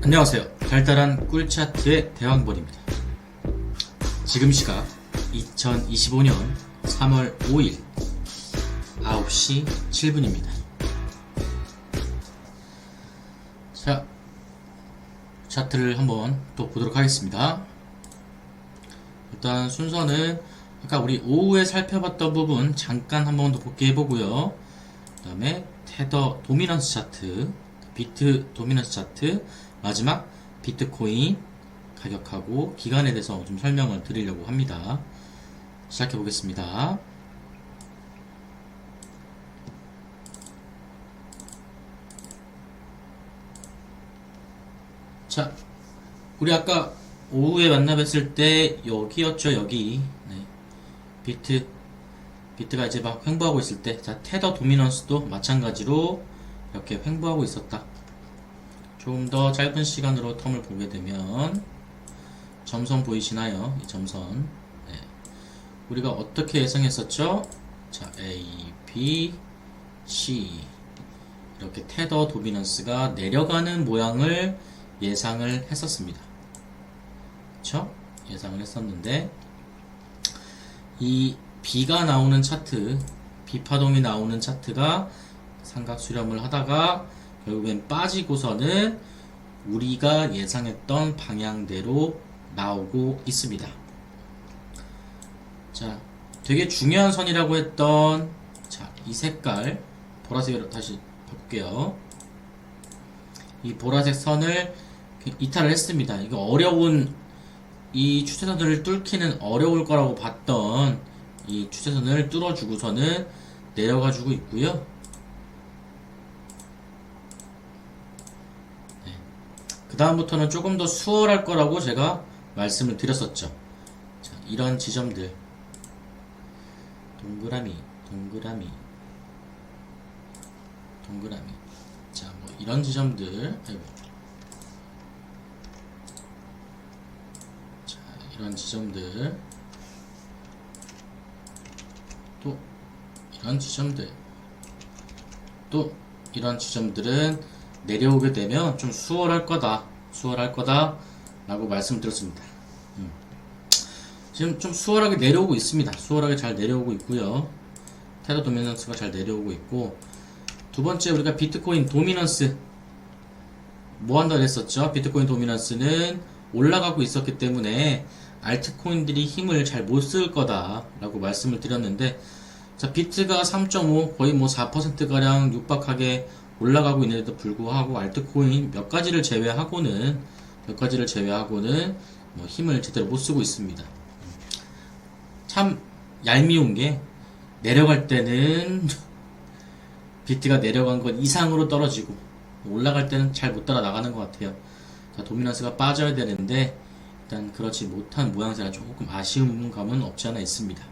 안녕하세요. 달달한 꿀차트의 대왕벌입니다. 지금 시각 2025년 3월 5일 9시 7분입니다. 자, 차트를 한번 또 보도록 하겠습니다. 일단 순서는 아까 우리 오후에 살펴봤던 부분 잠깐 한번 더 복귀해보고요. 그 다음에 테더 도미넌스 차트, 비트 도미넌스 차트, 마지막 비트코인 가격하고 기간에 대해서 좀 설명을 드리려고 합니다. 시작해 보겠습니다. 자, 우리 아까 오후에 만나뵀을 때 여기였죠, 여기. 네. 비트가 이제 막 횡보하고 있을 때, 자, 테더 도미넌스도 마찬가지로 이렇게 횡보하고 있었다. 좀 더 짧은 시간으로 텀을 보게 되면 점선 보이시나요? 이 점선. 네. 우리가 어떻게 예상했었죠? 자, A, B, C 이렇게 테더 도미넌스가 내려가는 모양을 예상을 했었습니다. 그쵸? 예상을 했었는데 이 B가 나오는 차트, B파동이 나오는 차트가 삼각 수렴을 하다가 결국엔 빠지고서는 우리가 예상했던 방향대로 나오고 있습니다. 자, 되게 중요한 선이라고 했던 자, 이 색깔 보라색으로 다시 바꿀게요. 이 보라색 선을 이탈을 했습니다. 이거 어려운 이 추세선을 뚫기는 어려울 거라고 봤던 이 추세선을 뚫어주고서는 내려가지고 있고요. 그 다음부터는 조금 더 수월할 거라고 제가 말씀을 드렸었죠. 자, 이런 지점들 동그라미 자, 뭐 이런 지점들 자, 이런 지점들 또 이런 지점들 또 이런 지점들은 내려오게 되면 좀 수월할 거다 라고 말씀드렸습니다. 지금 좀 수월하게 내려오고 있습니다. 수월하게 잘 내려오고 있고요. 테더 도미넌스가 잘 내려오고 있고, 두 번째 우리가 비트코인 도미넌스 뭐 한다 그랬었죠? 비트코인 도미넌스는 올라가고 있었기 때문에 알트코인들이 힘을 잘 못 쓸 거다 라고 말씀을 드렸는데, 자, 비트가 3.5 거의 뭐 4%가량 육박하게 올라가고 있는데도 불구하고 알트코인 몇 가지를 제외하고는 뭐 힘을 제대로 못 쓰고 있습니다. 참 얄미운 게 내려갈 때는 비트가 내려간 것 이상으로 떨어지고 올라갈 때는 잘 못 따라 나가는 것 같아요. 자, 도미넌스가 빠져야 되는데 일단 그렇지 못한 모양새가 조금 아쉬운 감은 없지 않아 있습니다.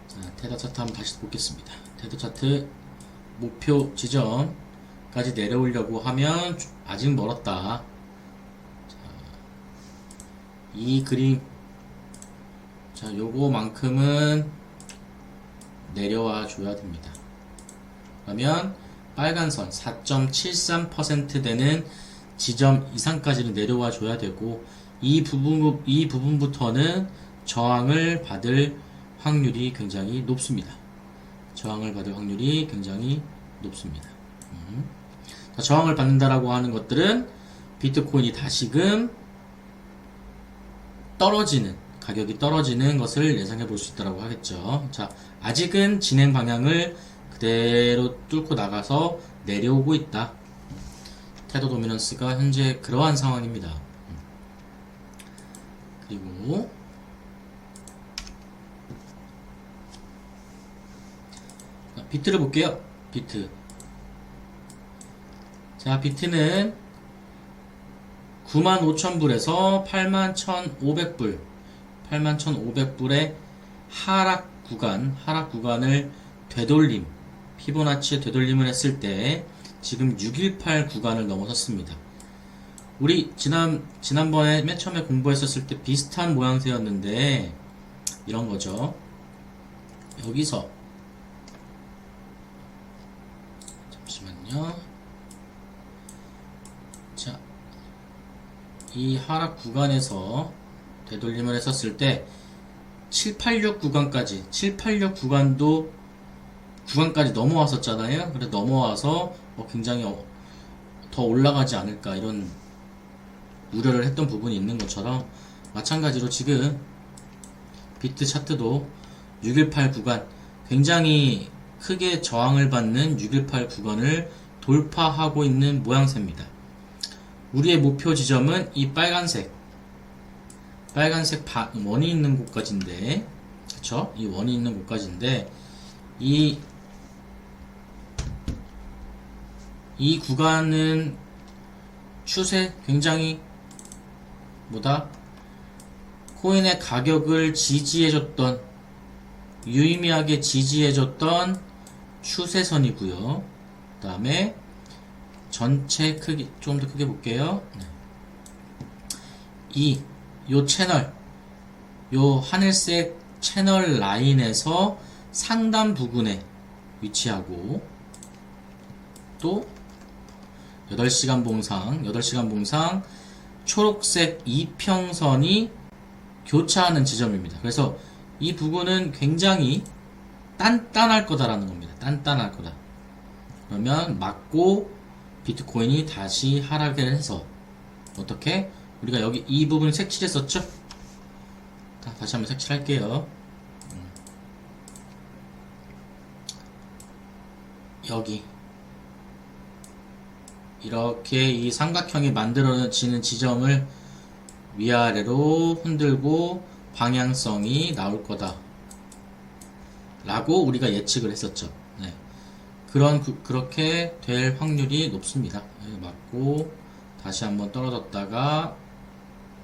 자, 테더 차트 한번 다시 보겠습니다. 테더 차트 목표 지점까지 내려오려고 하면 아직 멀었다. 자, 이 그림, 자, 요거만큼은 내려와 줘야 됩니다. 그러면 빨간선 4.73% 되는 지점 이상까지는 내려와 줘야 되고, 이 부분부터는 저항을 받을 확률이 굉장히 높습니다. 저항을 받을 확률이 굉장히 높습니다. 자, 저항을 받는다라고 하는 것들은 비트코인이 다시금 떨어지는, 가격이 떨어지는 것을 예상해 볼 수 있다고 하겠죠. 자, 아직은 진행 방향을 그대로 뚫고 나가서 내려오고 있다. 테더 도미넌스가 현재 그러한 상황입니다. 그리고 비트를 볼게요. 비트. 자, 비트는 95,000불에서 81,500불, 81,500불의 하락 구간을 되돌림, 피보나치의 되돌림을 했을 때 지금 618 구간을 넘어섰습니다. 우리 지난번에 맨 처음에 공부했었을 때 비슷한 모양새였는데 이런 거죠. 여기서 잠시만요. 이 하락 구간에서 되돌림을 했었을 때 786 구간까지 786 구간까지 넘어왔었잖아요. 그래서 넘어와서 굉장히 더 올라가지 않을까 이런 우려를 했던 부분이 있는 것처럼, 마찬가지로 지금 비트 차트도 618 구간, 굉장히 크게 저항을 받는 618 구간을 돌파하고 있는 모양새입니다. 우리의 목표 지점은 이 빨간색 원이 있는 곳까지인데, 그쵸? 이 원이 있는 곳까지인데, 이 구간은 추세 굉장히 코인의 가격을 지지해줬던, 유의미하게 지지해줬던 추세선이고요. 그 다음에 전체 크기 좀 더 크게 볼게요. 요 채널, 요 하늘색 채널 라인에서 상단 부근에 위치하고, 또 8시간 봉상 초록색 이평선이 교차하는 지점입니다. 그래서 이 부분은 굉장히 단단할 거다라는 겁니다. 단단할 거다. 그러면 맞고 비트코인이 다시 하락을 해서, 어떻게? 우리가 여기 이 부분 색칠했었죠? 다시 한번 색칠할게요. 여기 이렇게 이 삼각형이 만들어지는 지점을 위아래로 흔들고 방향성이 나올 거다 라고 우리가 예측을 했었죠. 네. 그렇게 될 확률이 높습니다. 맞고 다시 한번 떨어졌다가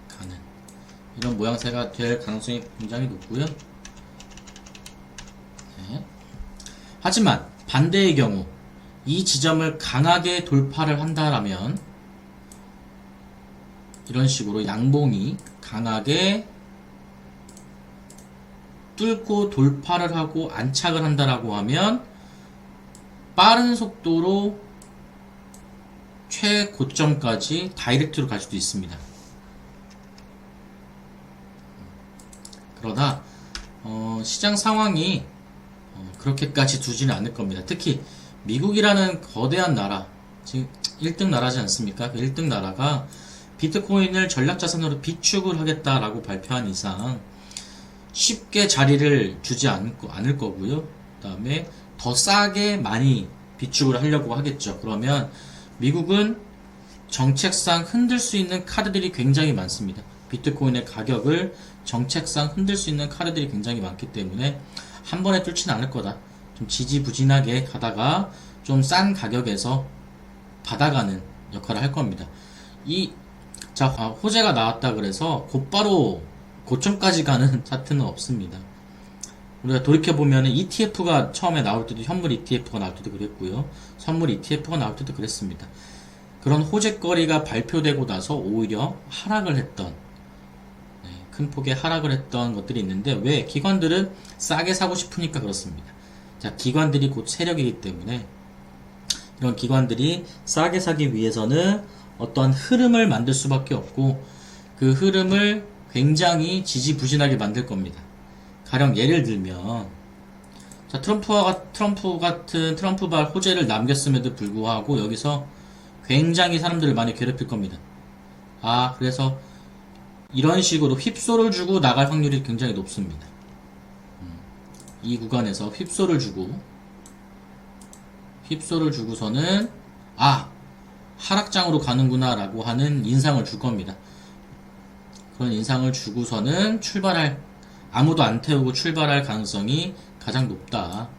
가는 이런 모양새가 될 가능성이 굉장히 높고요. 네. 하지만 반대의 경우 이 지점을 강하게 돌파를 한다라면, 이런 식으로 양봉이 강하게 뚫고 돌파를 하고 안착을 한다라고 하면 빠른 속도로 최고점까지 다이렉트로 갈 수도 있습니다. 그러나 시장 상황이 그렇게까지 두지는 않을 겁니다. 특히 미국이라는 거대한 나라, 지금 1등 나라지 않습니까? 그 1등 나라가 비트코인을 전략자산으로 비축을 하겠다라고 발표한 이상 쉽게 자리를 주지 않을 거고요. 그 다음에 더 싸게 많이 비축을 하려고 하겠죠. 그러면 미국은 정책상 흔들 수 있는 카드들이 굉장히 많습니다. 비트코인의 가격을 정책상 흔들 수 있는 카드들이 굉장히 많기 때문에 한 번에 뚫지는 않을 거다. 좀 지지부진하게 가다가 좀 싼 가격에서 받아가는 역할을 할 겁니다. 호재가 나왔다 그래서 곧바로 고점까지 가는 차트는 없습니다. 우리가 돌이켜보면 ETF가 처음에 나올 때도, 현물 ETF가 나올 때도 그랬고요. 선물 ETF가 나올 때도 그랬습니다. 그런 호재거리가 발표되고 나서 오히려 하락을 했던, 큰 폭의 하락을 했던 것들이 있는데, 왜? 기관들은 싸게 사고 싶으니까 그렇습니다. 자, 기관들이 곧 세력이기 때문에 이런 기관들이 싸게 사기 위해서는 어떠한 흐름을 만들 수밖에 없고, 그 흐름을 굉장히 지지부진하게 만들 겁니다. 가령 예를 들면, 자, 트럼프발 호재를 남겼음에도 불구하고 여기서 굉장히 사람들을 많이 괴롭힐 겁니다. 그래서 이런 식으로 휩소를 주고 나갈 확률이 굉장히 높습니다. 이 구간에서 휩소를 주고서는 하락장으로 가는구나 라고 하는 인상을 줄 겁니다. 그런 인상을 주고서는 아무도 안 태우고 출발할 가능성이 가장 높다.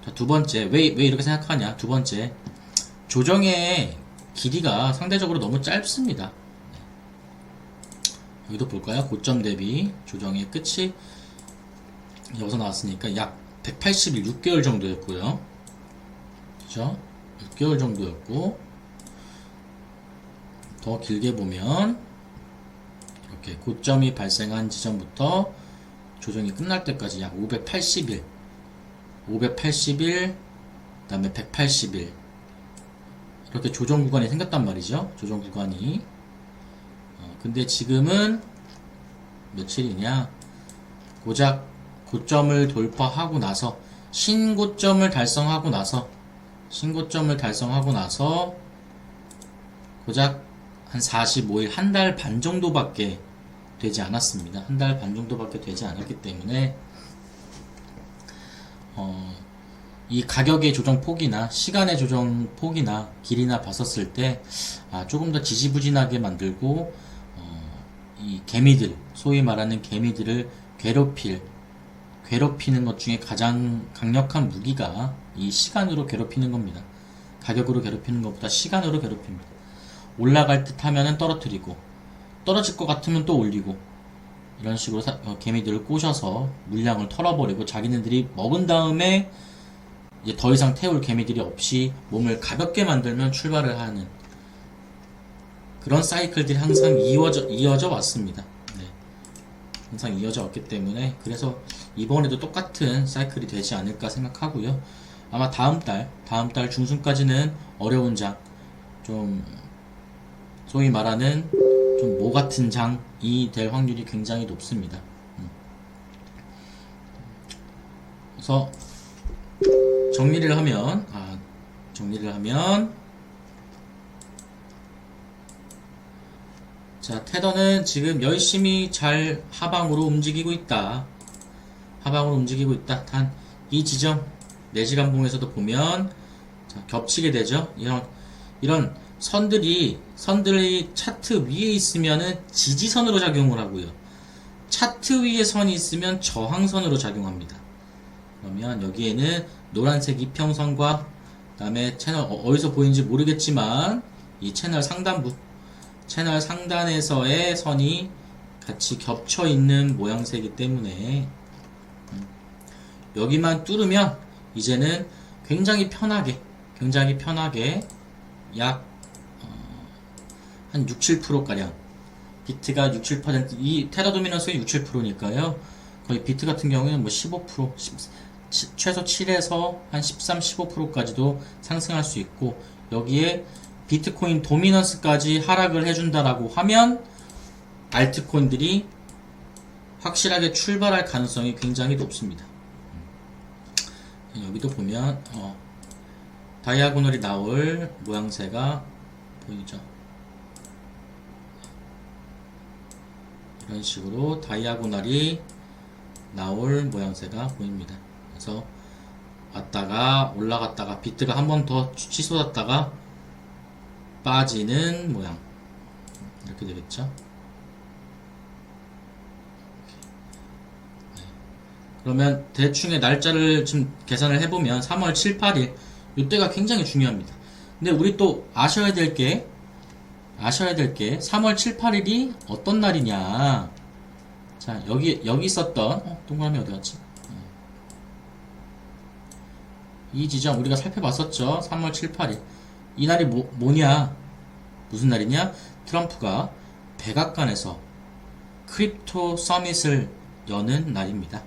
자, 두 번째, 왜 이렇게 생각하냐? 두 번째, 조정의 길이가 상대적으로 너무 짧습니다. 여기도 볼까요? 고점 대비 조정의 끝이 여기서 나왔으니까 약 180일, 6개월 정도였고요. 그죠? 6개월 정도였고, 더 길게 보면 이렇게 고점이 발생한 지점부터 조정이 끝날 때까지 약 580일, 그 다음에 180일, 이렇게 조정 구간이 생겼단 말이죠. 조정 구간이 근데 지금은 며칠이냐? 고작 고점을 돌파하고 나서 신고점을 달성하고 나서 고작 한 45일, 한 달 반 정도밖에 되지 않았습니다. 한 달 반 정도밖에 되지 않았기 때문에 이 가격의 조정 폭이나 시간의 조정 폭이나 길이나 봤었을 때 조금 더 지지부진하게 만들고 이 개미들, 소위 말하는 개미들을 괴롭히는 것 중에 가장 강력한 무기가 이 시간으로 괴롭히는 겁니다. 가격으로 괴롭히는 것보다 시간으로 괴롭힙니다. 올라갈 듯 하면은 떨어뜨리고, 떨어질 것 같으면 또 올리고, 이런 식으로 개미들을 꼬셔서 물량을 털어버리고 자기네들이 먹은 다음에 이제 더 이상 태울 개미들이 없이 몸을 가볍게 만들면 출발을 하는 그런 사이클들이 항상 이어져 왔습니다. 네. 항상 이어져 왔기 때문에 그래서 이번에도 똑같은 사이클이 되지 않을까 생각하고요. 아마 다음 달 중순까지는 어려운 장, 좀 소위 말하는 좀 모 같은 장이 될 확률이 굉장히 높습니다. 그래서 정리를 하면 자, 테더는 지금 열심히 잘 하방으로 움직이고 있다. 단 이 지점 4시간봉에서도 보면 자, 겹치게 되죠. 이런 선들이 차트 위에 있으면은 지지선으로 작용을 하고요. 차트 위에 선이 있으면 저항선으로 작용합니다. 그러면 여기에는 노란색 이평선과 그다음에 채널 어디서 보이는지 모르겠지만 이 채널 상단에서의 선이 같이 겹쳐 있는 모양새이기 때문에 여기만 뚫으면 이제는 굉장히 편하게 약 한 6, 7%가량 비트가 6, 7% 이 테라 도미넌스가 6, 7%니까요. 거의 비트 같은 경우에는 뭐 15%, 최소 7에서 한 13, 15%까지도 상승할 수 있고 여기에 비트코인 도미넌스까지 하락을 해준다라고 하면 알트코인들이 확실하게 출발할 가능성이 굉장히 높습니다. 여기도 보면 다이아고널이 나올 모양새가 보이죠? 이런 식으로 다이아고널이 나올 모양새가 보입니다. 그래서 왔다가 올라갔다가 비트가 한 번 더 치솟았다가 빠지는 모양 이렇게 되겠죠. 그러면 대충의 날짜를 좀 계산을 해보면 3월 7, 8일 이때가 굉장히 중요합니다. 근데 우리 또 아셔야 될 게 3월 7, 8일이 어떤 날이냐. 자, 여기 있었던 동그라미 어디 갔지? 이 지점 우리가 살펴봤었죠. 3월 7, 8일 이 날이 뭐냐? 무슨 날이냐? 트럼프가 백악관에서 크립토 서밋을 여는 날입니다.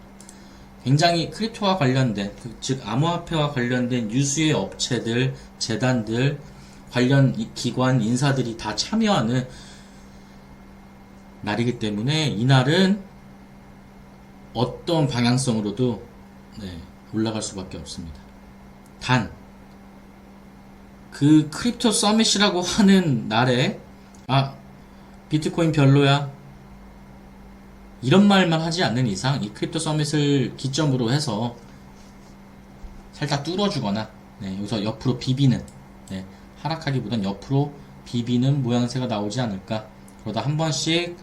굉장히 크립토와 관련된 즉 암호화폐와 관련된 유수의 업체들, 재단들, 관련 기관 인사들이 다 참여하는 날이기 때문에 이 날은 어떤 방향성으로도 올라갈 수밖에 없습니다. 단 그 크립토 서밋이라고 하는 날에 비트코인 별로야 이런 말만 하지 않는 이상 이 크립토 서밋을 기점으로 해서 살짝 뚫어주거나 여기서 옆으로 비비는 하락하기보단 옆으로 비비는 모양새가 나오지 않을까. 그러다 한 번씩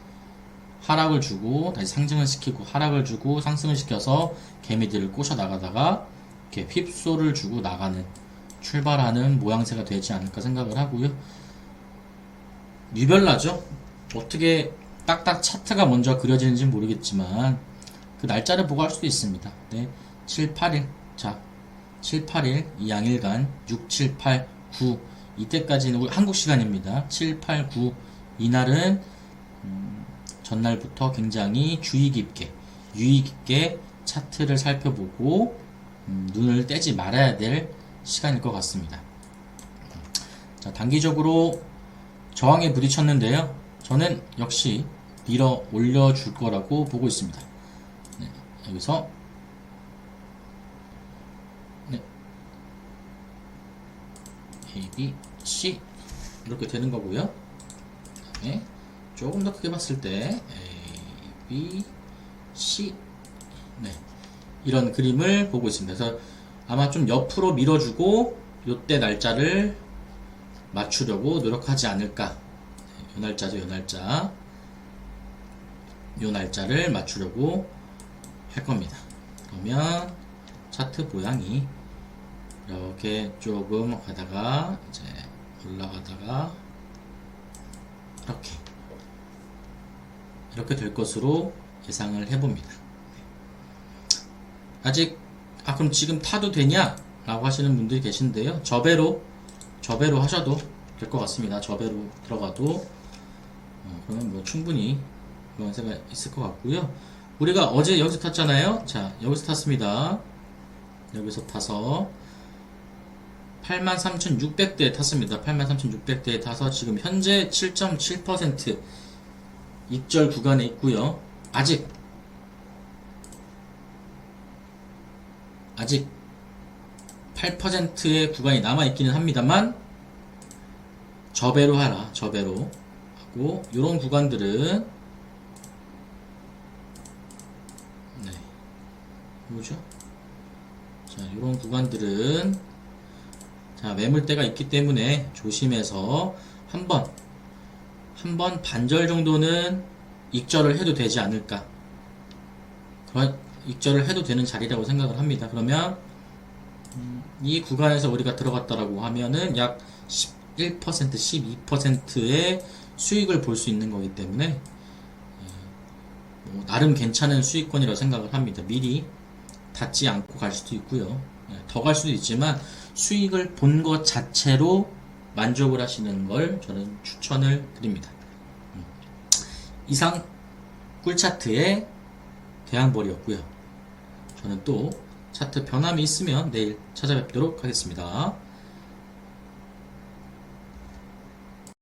하락을 주고 다시 상승을 시키고 하락을 주고 상승을 시켜서 개미들을 꼬셔 나가다가 이렇게 휩소를 주고 나가는 출발하는 모양새가 되지 않을까 생각을 하고요. 유별나죠. 어떻게 딱딱 차트가 먼저 그려지는지 모르겠지만 그 날짜를 보고 할 수도 있습니다. 7, 8일 자 7, 8일 이 양일간 6, 7, 8, 9 이때까지는 우리 한국 시간입니다. 7, 8, 9 이날은 전날부터 굉장히 주의 깊게 차트를 살펴보고 눈을 떼지 말아야 될 시간일 것 같습니다. 자, 단기적으로 저항에 부딪혔는데요. 저는 역시 밀어 올려줄 거라고 보고 있습니다. 네, 여기서 네, A, B, C 이렇게 되는 거고요. 네, 조금 더 크게 봤을 때 A, B, C 네, 이런 그림을 보고 있습니다. 그래서 아마 좀 옆으로 밀어주고 요때 날짜를 맞추려고 노력하지 않을까. 요 날짜죠, 요 날짜. 요 날짜를 맞추려고 할 겁니다. 그러면 차트 모양이 이렇게 조금 가다가 이제 올라가다가 이렇게 될 것으로 예상을 해봅니다. 아직 그럼 지금 타도 되냐? 라고 하시는 분들이 계신데요. 저배로 하셔도 될 것 같습니다. 저배로 들어가도 그러면 뭐 충분히 모양새가 있을 것 같고요. 우리가 어제 여기서 탔잖아요. 자, 여기서 탔습니다. 여기서 타서 83,600대에 탔습니다. 83,600대에 타서 지금 현재 7.7% 익절 구간에 있고요. 아직 8%의 구간이 남아있기는 합니다만 저배로 하라. 저배로 하고 요런 구간들은 네, 뭐죠? 자, 요런 구간들은 자, 매물대가 있기 때문에 조심해서 한번 반절 정도는 익절을 해도 되지 않을까. 그런 익절을 해도 되는 자리라고 생각을 합니다. 그러면 이 구간에서 우리가 들어갔다라고 하면은 약 11%, 12%의 수익을 볼 수 있는 거기 때문에 뭐 나름 괜찮은 수익권이라고 생각을 합니다. 미리 닫지 않고 갈 수도 있고요. 더 갈 수도 있지만 수익을 본 것 자체로 만족을 하시는 걸 저는 추천을 드립니다. 이상 꿀차트의 대항벌이었고요. 저는 또 차트 변함이 있으면 내일 찾아뵙도록 하겠습니다.